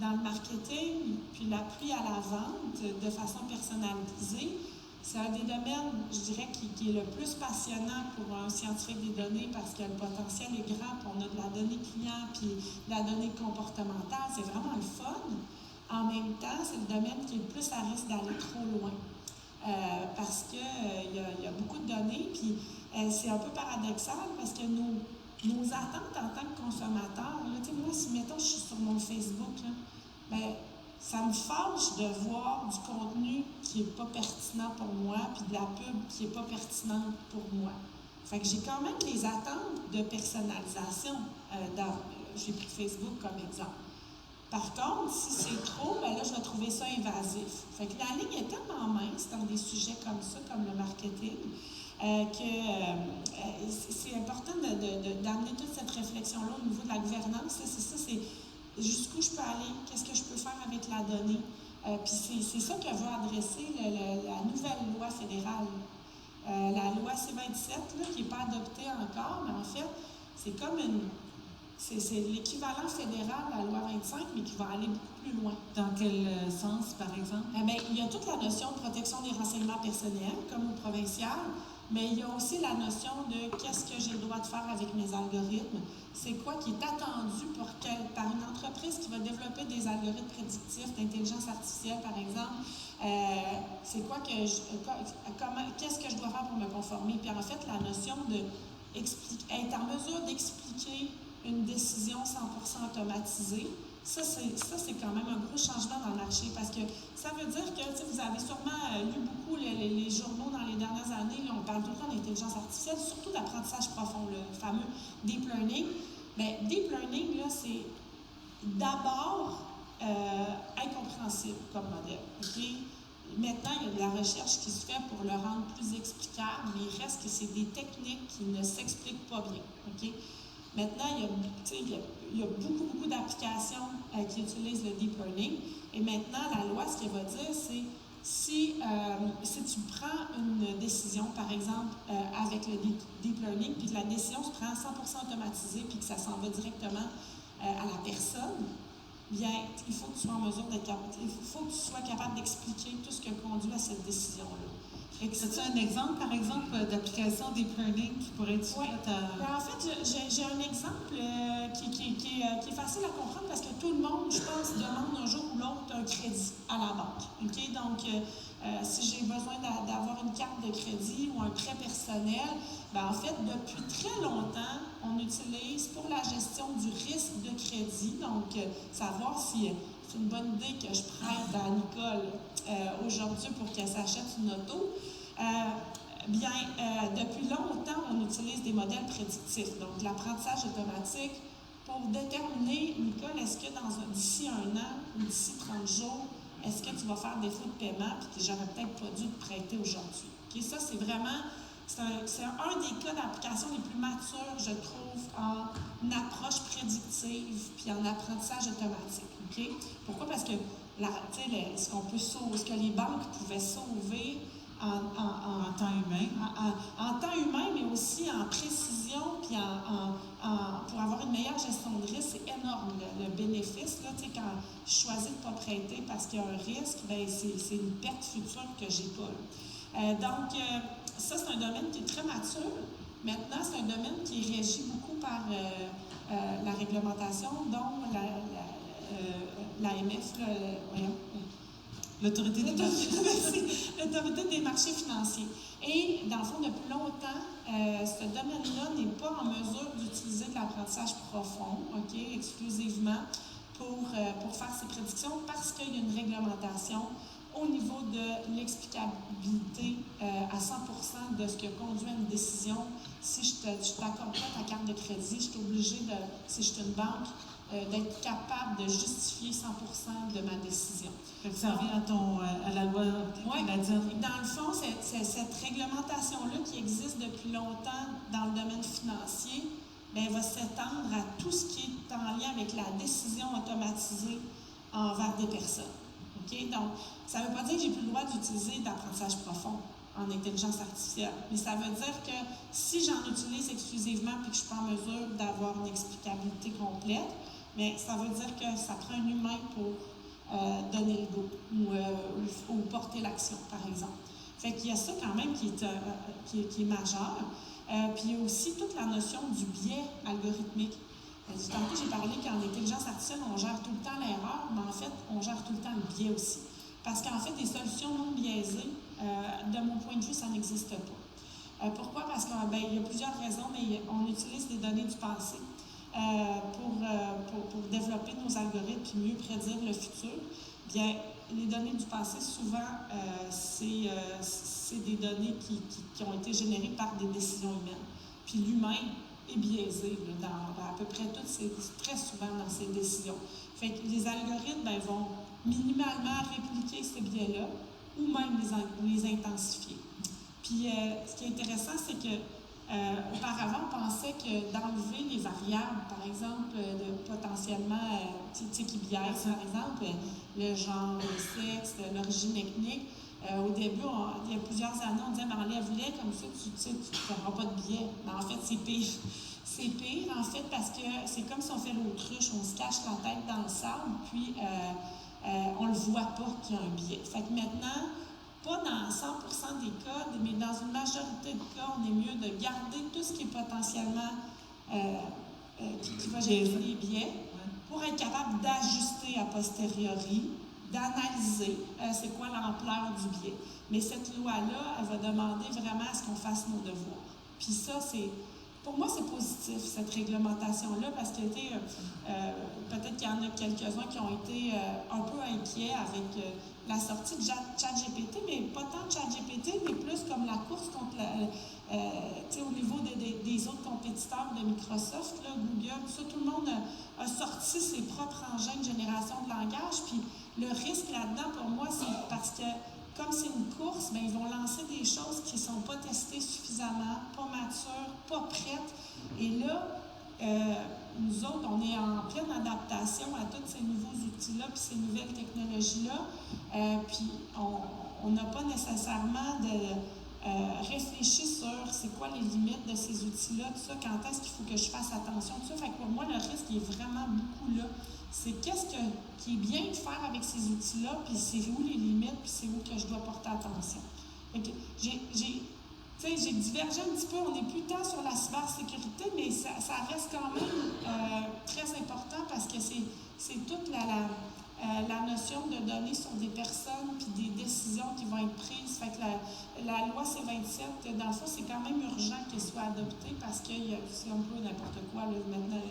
dans le marketing, puis l'appui à la vente de façon personnalisée, c'est un des domaines, je dirais, qui est le plus passionnant pour un scientifique des données parce que le potentiel est grand, puis on a de la donnée client, puis de la donnée comportementale, c'est vraiment le fun. En même temps, c'est le domaine qui est le plus à risque d'aller trop loin parce qu'il y a beaucoup de données, puis c'est un peu paradoxal parce que nos attentes en tant que consommateurs, là, moi, si mettons je suis sur mon Facebook, là, ben, ça me fâche de voir du contenu qui n'est pas pertinent pour moi, puis de la pub qui n'est pas pertinente pour moi. Fait que j'ai quand même des attentes de personnalisation. J'ai pris Facebook comme exemple. Par contre, si c'est trop, ben là, je vais trouver ça invasif. Fait que la ligne est tellement mince dans des sujets comme ça, comme le marketing, c'est important d'amener toute cette réflexion-là au niveau de la gouvernance. C'est ça, c'est jusqu'où je peux aller, qu'est-ce que je peux faire avec la donnée. Puis c'est ça que veut adresser la nouvelle loi fédérale. La loi C-27, là, qui n'est pas adoptée encore, mais en fait, c'est comme c'est l'équivalent fédéral à la loi 25, mais qui va aller beaucoup plus loin. Dans quel sens, par exemple? Il y a toute la notion de protection des renseignements personnels, comme au provincial, mais il y a aussi la notion de qu'est-ce que j'ai le droit de faire avec mes algorithmes. C'est quoi qui est attendu par une entreprise qui va développer des algorithmes prédictifs d'intelligence artificielle, par exemple. C'est quoi qu'est-ce que je dois faire pour me conformer? Puis en fait, la notion être en mesure d'expliquer une décision 100% automatisée, ça c'est quand même un gros changement dans le marché parce que ça veut dire que vous avez sûrement lu beaucoup les journaux dans les dernières années, là, on parle tout le temps d'intelligence artificielle, surtout d'apprentissage profond, le fameux deep learning. Mais deep learning, là, c'est d'abord incompréhensible comme modèle. Okay? Maintenant, il y a de la recherche qui se fait pour le rendre plus explicable, mais il reste que c'est des techniques qui ne s'expliquent pas bien. Okay? Maintenant, il y a beaucoup d'applications qui utilisent le deep learning. Et maintenant, la loi, ce qu'elle va dire, c'est si tu prends une décision, par exemple, avec le deep learning, puis que la décision se prend 100% automatisée, puis que ça s'en va directement à la personne, bien, il faut que tu sois en mesure il faut que tu sois capable d'expliquer tout ce qui a conduit à cette décision-là. C'est un exemple, par exemple, d'application deep learning qui pourrait être faite à... En fait, j'ai un exemple qui est facile à comprendre parce que tout le monde, je pense, demande un jour ou l'autre un crédit à la banque. Okay? Donc, si j'ai besoin d'avoir une carte de crédit ou un prêt personnel, ben, en fait, depuis très longtemps, on utilise pour la gestion du risque de crédit, donc savoir si c'est une bonne idée que je prête à Nicole aujourd'hui pour qu'elle s'achète une auto. Depuis longtemps, on utilise des modèles prédictifs, donc l'apprentissage automatique, pour déterminer, Nicole, est-ce que d'ici 1 an ou d'ici 30 jours, est-ce que tu vas faire défaut de paiement et que j'aurais peut-être pas dû te prêter aujourd'hui? Okay? Ça, c'est vraiment, c'est un des cas d'application les plus matures, je trouve, en approche prédictive puis en apprentissage automatique. Okay? Pourquoi? Parce que ce que les banques pouvaient sauver en temps humain. En temps humain, mais aussi en précision, puis pour avoir une meilleure gestion de risque, c'est énorme le bénéfice. Là, quand je choisis de ne pas prêter parce qu'il y a un risque, ben, c'est une perte future que je n'ai pas. Donc, ça, c'est un domaine qui est très mature. Maintenant, c'est un domaine qui est régi beaucoup par la réglementation, dont l'AMF, l'autorité des marchés financiers. Et, dans le fond, depuis longtemps, ce domaine-là n'est pas en mesure d'utiliser de l'apprentissage profond, exclusivement, pour faire ses prédictions parce qu'il y a une réglementation au niveau de l'explicabilité à 100% de ce qui a conduit à une décision. Si je ne t'accorde pas ta carte de crédit, je suis obligée, si je suis une banque, d'être capable de justifier 100% de ma décision. Ça revient à la loi canadienne. Dans le fond, cette réglementation-là qui existe depuis longtemps dans le domaine financier, bien, va s'étendre à tout ce qui est en lien avec la décision automatisée envers des personnes. Okay? Donc, ça ne veut pas dire que je n'ai plus le droit d'utiliser d'apprentissage profond en intelligence artificielle, mais ça veut dire que si j'en utilise exclusivement et que je ne suis pas en mesure d'avoir une explicabilité complète, bien, ça veut dire que ça prend un humain pour donner le go ou porter l'action, par exemple. Fait qu'il y a ça quand même qui est majeur. Puis il y a aussi toute la notion du biais algorithmique. Tantôt, j'ai parlé qu'en intelligence artificielle, on gère tout le temps l'erreur, mais en fait, on gère tout le temps le biais aussi. Parce qu'en fait, des solutions non biaisées, de mon point de vue, ça n'existe pas. Pourquoi? Parce qu'il y a plusieurs raisons, mais on utilise des données du passé pour développer nos algorithmes et mieux prédire le futur. Bien, les données du passé, souvent, c'est des données qui ont été générées par des décisions humaines. Puis l'humain est biaisé dans à peu près très souvent dans ces décisions. Fait que les algorithmes vont minimalement répliquer ces biais-là ou même les intensifier. Puis ce qui est intéressant, c'est que auparavant, on pensait que d'enlever les variables, par exemple, potentiellement qui biaisent, par exemple, le genre, le sexe, l'origine ethnique. Au début, il y a plusieurs années, on disait, mais enlève-les, comme ça, tu n'auras pas de biais. Mais en fait, c'est pire. C'est pire, en fait, parce que c'est comme si on fait l'autruche, on se cache la tête dans le sable, puis on ne le voit pas qu'il y a un biais. Fait que maintenant, pas dans 100% des cas, mais dans une majorité de cas, on est mieux de garder tout ce qui est potentiellement qui va générer des biais pour être capable d'ajuster a posteriori, d'analyser c'est quoi l'ampleur du biais. Mais cette loi-là, elle va demander vraiment à ce qu'on fasse nos devoirs. Puis ça, pour moi, c'est positif, cette réglementation-là, parce que peut-être qu'il y en a quelques-uns qui ont été un peu inquiets avec la sortie de ChatGPT, mais pas tant de ChatGPT, mais plus comme la course contre au niveau des autres compétiteurs de Microsoft, là, Google, tout le monde a sorti ses propres engins de génération de langage, puis le risque là-dedans, pour moi, c'est parce que comme c'est une course, bien, ils vont lancer des choses qui ne sont pas testées suffisamment, pas matures, pas prêtes. Et là, nous autres, on est en pleine adaptation à tous ces nouveaux outils-là, puis ces nouvelles technologies-là. Puis on n'a pas nécessairement réfléchi sur c'est quoi les limites de ces outils-là, tout ça, quand est-ce qu'il faut que je fasse attention, tout ça. Fait que pour moi, le risque est vraiment beaucoup là. C'est qu'est-ce qui est bien de faire avec ces outils-là, puis c'est où les limites, puis c'est où que je dois porter attention. J'ai divergé un petit peu, on n'est plus tant sur la cybersécurité, mais ça reste quand même très important parce que c'est toute la notion de données sur des personnes puis des décisions qui vont être prises. Fait que la loi C-27, dans le fond, c'est quand même urgent qu'elle soit adoptée parce que c'est un peu n'importe quoi là, maintenant.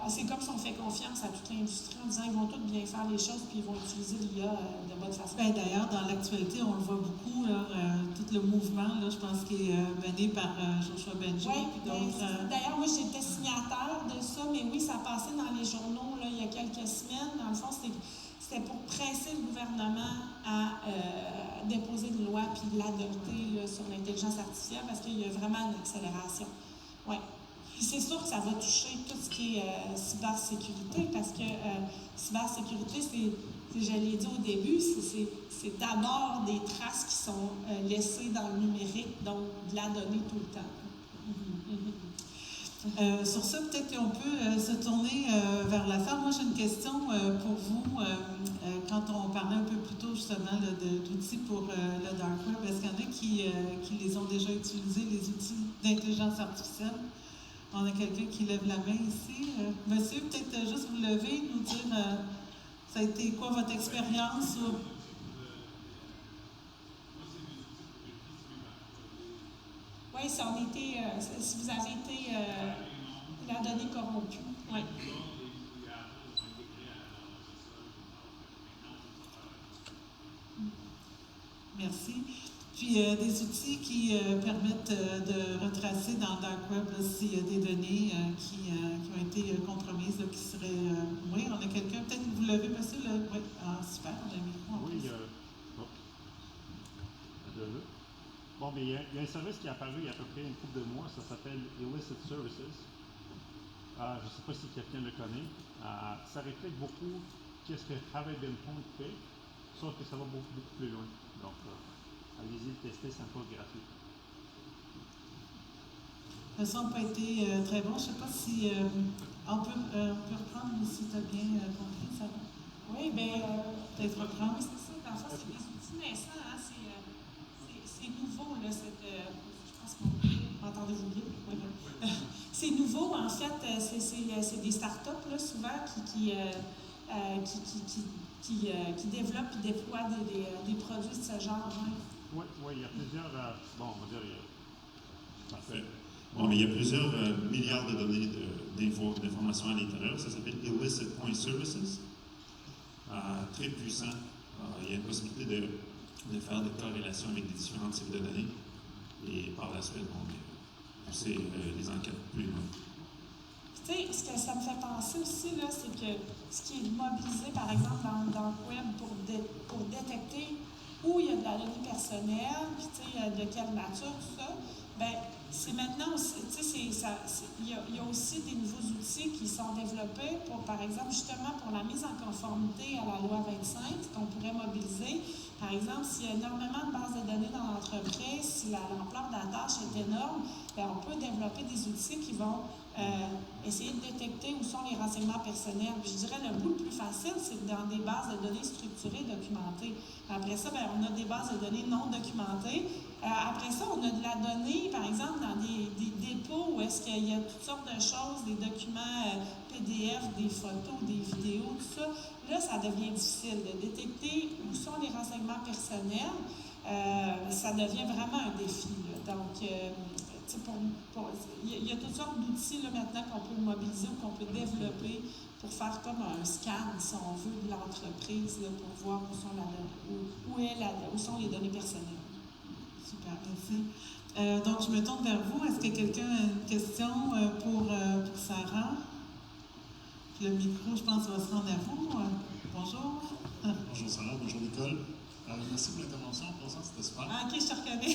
C'est comme si on fait confiance à toute l'industrie en disant qu'ils vont tous bien faire les choses puis ils vont utiliser l'IA de bonne façon. D'ailleurs, dans l'actualité, on le voit beaucoup, là, tout le mouvement, là, je pense, qui est mené par Joshua Bengio et d'autres. D'ailleurs, moi, j'étais signataire de ça, mais oui, ça passait dans les journaux là, il y a quelques semaines. Dans le fond, c'était pour presser le gouvernement à déposer une loi puis l'adopter sur l'intelligence artificielle parce qu'il y a vraiment une accélération. Ouais. Puis c'est sûr que ça va toucher tout ce qui est cybersécurité, parce que cybersécurité, je l'ai dit au début, c'est d'abord des traces qui sont laissées dans le numérique, donc de la donnée tout le temps. Sur ça, peut-être qu'on peut se tourner vers la fin. Moi, j'ai une question pour vous. Quand on parlait un peu plus tôt, justement, d'outils pour le Dark Web, est-ce qu'il y en a qui les ont déjà utilisés, les outils d'intelligence artificielle? On a quelqu'un qui lève la main ici. Monsieur, peut-être juste vous lever, nous dire ça a été quoi votre expérience? Oui, si vous avez été la donnée corrompue. Oui. Puis des outils qui permettent de retracer dans le dark web s'il y a des données qui ont été compromises, qui seraient... oui, on a quelqu'un, peut-être que vous l'avez, monsieur? Oui, super, on a un micro en plus. Bon, mais il y a un service qui est apparu il y a à peu près une couple de mois, ça s'appelle Illicit Services. Je ne sais pas si quelqu'un le connaît. Ça reflète beaucoup qu'est-ce que Have I Been Pwned fait, sauf que ça va beaucoup, beaucoup plus loin. Donc, allez-y le tester, c'est encore gratuit. Le son n'a pas été très bon. Je ne sais pas si on peut reprendre si tu as bien compris, ça va? Oui, bien, peut-être reprendre. Oui, c'est ça. Dans le fond, c'est des outils naissants. Hein, c'est nouveau, là, je pense qu'on entendez-vous bien? Oui. C'est nouveau, en fait, c'est des startups, là, souvent, qui développent et déploient des produits de ce genre. Hein. Oui, il y a plusieurs... bon, on va dire... Parfait. Bon, mais il y a plusieurs milliards de données d'informations à l'intérieur. Ça s'appelle Illicit Point Services. Très puissant. Il y a une possibilité de faire des corrélations avec des différents types de données. Et par la suite, pousser les enquêtes plus loin. Tu sais, ce que ça me fait penser aussi, là, c'est que ce qui est mobilisé, par exemple, dans le web pour détecter où il y a de la donnée personnelle, puis tu sais, de quelle nature, tout ça, bien, c'est maintenant aussi, tu sais, il y a aussi des nouveaux outils qui sont développés pour, par exemple, justement pour la mise en conformité à la loi 25, qu'on pourrait mobiliser. Par exemple, s'il y a énormément de bases de données dans l'entreprise, si l'ampleur de la tâche est énorme, bien, on peut développer des outils qui vont essayer de détecter où sont les renseignements personnels. Puis je dirais le bout le plus facile, c'est dans des bases de données structurées, documentées. Après ça, bien, on a des bases de données non documentées. Après ça, on a de la donnée, par exemple, dans des dépôts où est-ce qu'il y a toutes sortes de choses, des documents PDF, des photos, des vidéos, tout ça. Là, ça devient difficile de détecter où sont les renseignements personnels. Ça devient vraiment un défi. Là. Donc, il y a toutes sortes d'outils là, maintenant qu'on peut mobiliser ou qu'on peut développer pour faire comme un scan, si on veut, de l'entreprise là, pour voir où sont les données personnelles. Super, merci. Donc, je me tourne vers vous. Est-ce que quelqu'un a une question pour Sarah? Le micro, je pense, va se rendre à vous. Bonjour. Bonjour Sarah, bonjour Nicole. Merci pour l'intervention. En passant, c'était super. Ah, ok, je te reconnais.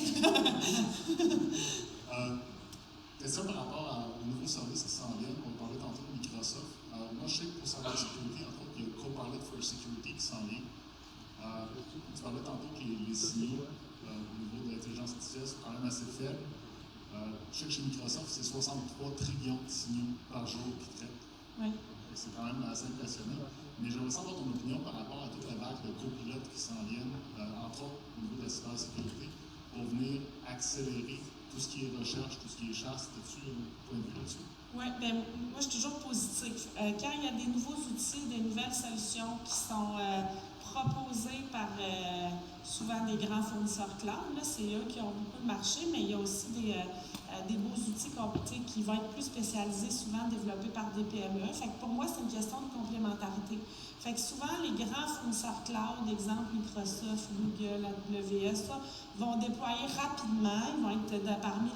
Question par rapport aux nouveaux services qui s'en viennent. On parlait tantôt de Microsoft. Moi, je sais que pour cybersécurité, entre autres, il y a Copilot for Security qui s'en vient. Tu parlais tantôt que les signaux au niveau de l'intelligence artificielle sont quand même assez faibles. Je sais que chez Microsoft, c'est 63 trillions de signaux par jour qu'ils traitent. Oui. C'est quand même assez impressionnant. Mais j'aimerais savoir ton opinion par rapport à toute la vague de copilotes qui s'en viennent, entre autres au niveau de la cybersécurité, pour venir accélérer tout ce qui est recherche, tout ce qui est chasse. As-tu un point de vue là-dessus? Oui, bien, moi, je suis toujours positive. Quand il y a des nouveaux outils, des nouvelles solutions qui sont proposées par souvent des grands fournisseurs cloud, c'est eux qui ont beaucoup de marché, mais il y a aussi des beaux outils qui vont être plus spécialisés, souvent développés par des PME. Fait que pour moi, c'est une question de complémentarité. Fait que souvent, les grands fournisseurs cloud, exemple Microsoft, Google, AWS, vont déployer rapidement. Ils vont être parmi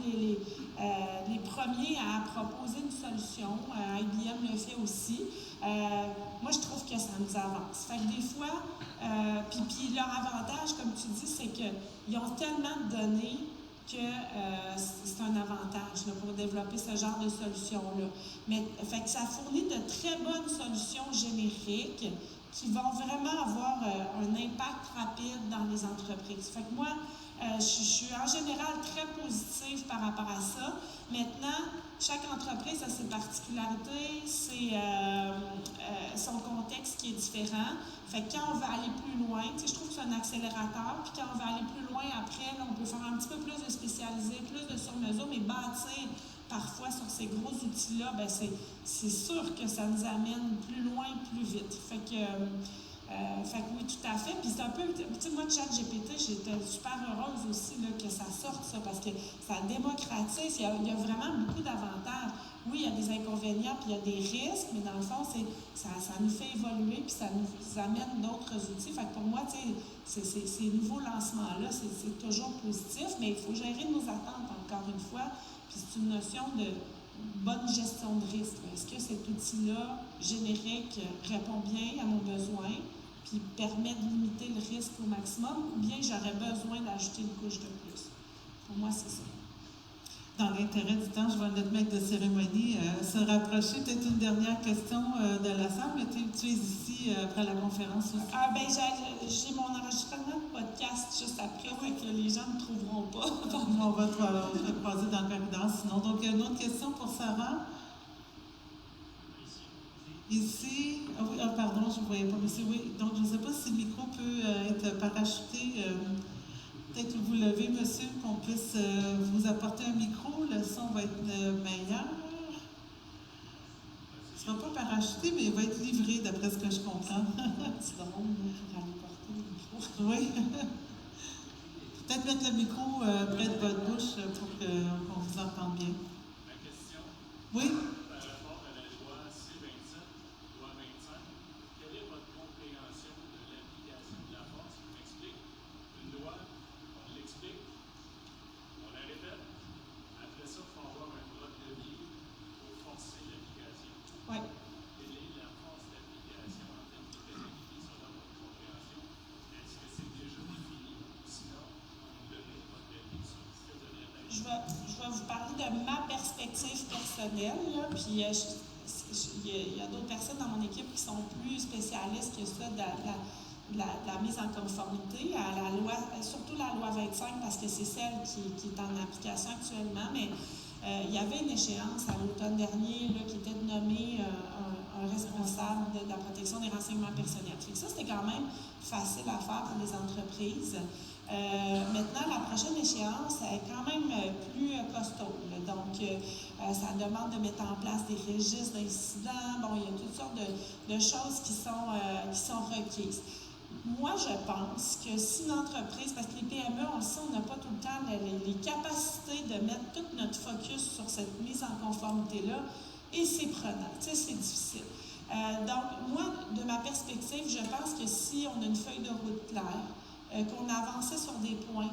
les premiers à proposer une solution. IBM le fait aussi. Moi, je trouve que ça nous avance. Fait que des fois, puis leur avantage, comme tu dis, c'est qu'ils ont tellement de données que c'est un avantage là, pour développer ce genre de solution-là. Mais fait que ça fournit de très bonnes solutions génériques qui vont vraiment avoir un impact rapide dans les entreprises. Fait que moi, je suis en général très positive par rapport à ça. Maintenant, chaque entreprise a ses particularités, son contexte qui est différent. Fait que quand on veut aller plus loin, je trouve que c'est un accélérateur, puis quand on veut aller plus loin après, là, on peut faire un petit peu plus de spécialisé, plus de sur-mesure, mais bâtir parfois sur ces gros outils-là, ben c'est sûr que ça nous amène plus loin, plus vite. Fait que oui, tout à fait. Puis c'est un peu, tu sais, moi, ChatGPT, j'étais super heureuse aussi là, que ça sorte, ça, parce que ça démocratise. Il y a vraiment beaucoup d'avantages. Oui, il y a des inconvénients puis il y a des risques, mais dans le fond, ça nous fait évoluer, puis ça nous amène d'autres outils. Fait que pour moi, ces nouveaux lancements-là, c'est toujours positif, mais il faut gérer nos attentes, encore une fois, puis c'est une notion de bonne gestion de risque. Est-ce que cet outil-là, générique, répond bien à mon besoin, puis permet de limiter le risque au maximum, ou bien j'aurais besoin d'ajouter une couche de plus? Pour moi, c'est ça. Dans l'intérêt du temps, je vois notre maître de cérémonie se rapprocher. Peut-être une dernière question de la salle, mais tu es ici après la conférence aussi. J'ai mon enregistrement de podcast juste après, fait que les gens ne me trouveront pas. On va te croiser dans le corridor sinon. Donc, une autre question pour Sarah. Ici, pardon, je ne voyais pas, monsieur. Oui, donc je ne sais pas si le micro peut être parachuté. Peut-être que vous levez, monsieur, qu'on puisse vous apporter un micro. Le son va être meilleur. Il ne sera pas parachuté, mais il va être livré, d'après ce que je comprends. C'est drôle, pour aller porter le micro. Oui. Peut-être mettre le micro près de votre bouche pour qu'on vous entende bien. Ma question. Oui? Par rapport à la loi C-27, loi 25, quelle est votre compréhension de l'application de la force? Je m'explique. Une loi, on l'explique, on la répète. Après ça, il faut avoir un droit de levier pour forcer l'application. Oui. Quelle est la force d'application en termes de pénalité selon votre compréhension? Est-ce que c'est déjà défini? Sinon, on ne donne pas de levier sur ce que vous avez à Je vais vous parler de ma perspective personnelle, là, puis il y a d'autres personnes dans mon équipe qui sont plus spécialistes que ça de la mise en conformité à la loi, surtout la loi 25, parce que c'est celle qui est en application actuellement, mais il y avait une échéance à l'automne dernier là, qui était de nommer un responsable de la protection des renseignements personnels. Ça, c'était quand même facile à faire pour les entreprises. Maintenant, la prochaine échéance est quand même plus costaud. Donc, ça demande de mettre en place des registres d'incidents. Bon, il y a toutes sortes de choses qui sont requises. Moi, je pense que si une entreprise, parce que les PME, on le sait, on n'a pas tout le temps les capacités de mettre tout notre focus sur cette mise en conformité-là, et c'est prenant, tu sais, c'est difficile. Donc, moi, de ma perspective, je pense que si on a une feuille de route claire, qu'on a avancé sur des points,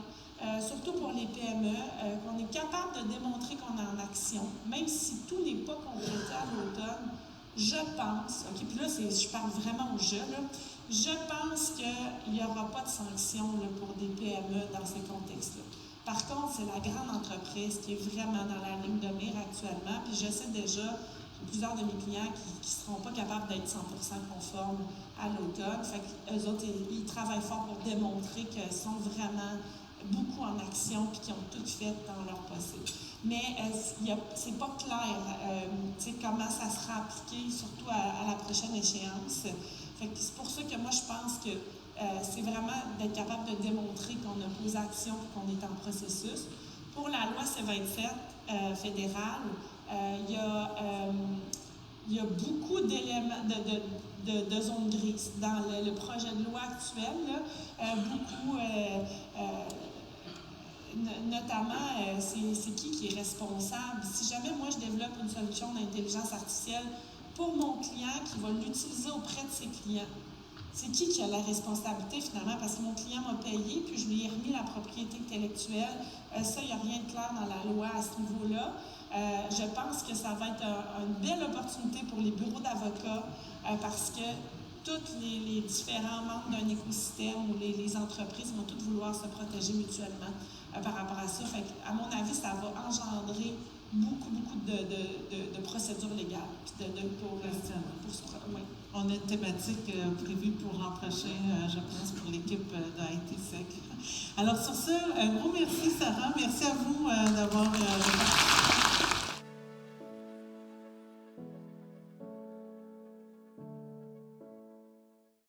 surtout pour les PME, qu'on est capable de démontrer qu'on est en action, même si tout n'est pas complété à l'automne, je pense, OK, puis là, je parle vraiment au jeu, là, je pense qu'il n'y aura pas de sanctions là, pour des PME dans ces contextes-là. Par contre, c'est la grande entreprise qui est vraiment dans la ligne de mire actuellement, puis je sais déjà, j'ai plusieurs de mes clients qui ne seront pas capables d'être 100% conformes à l'automne. Fait qu'eux autres, ils travaillent fort pour démontrer qu'ils sont vraiment beaucoup en action et qu'ils ont tout fait dans leur possible. Mais c'est pas clair comment ça sera appliqué, surtout à la prochaine échéance. Fait que c'est pour ça que moi, je pense que c'est vraiment d'être capable de démontrer qu'on a posé action et qu'on est en processus. Pour la loi C-27 fédérale, il y a beaucoup d'éléments de zones grises dans le projet de loi actuel. Là, beaucoup, notamment, c'est qui est responsable. Si jamais moi je développe une solution d'intelligence artificielle pour mon client qui va l'utiliser auprès de ses clients, c'est qui a la responsabilité finalement? Parce que mon client m'a payé, puis je lui ai remis la propriété intellectuelle. Ça, il n'y a rien de clair dans la loi à ce niveau-là. Je pense que ça va être une belle opportunité pour les bureaux d'avocats parce que tous les différents membres d'un écosystème ou les entreprises vont toutes vouloir se protéger mutuellement par rapport à ça. Fait à mon avis, ça va engendrer beaucoup de procédures légales. Oui. On a une thématique prévue pour l'an prochain, je pense, pour l'équipe d'IT-Sec. Alors sur ça, un gros merci Sarah, merci à vous d'avoir participé.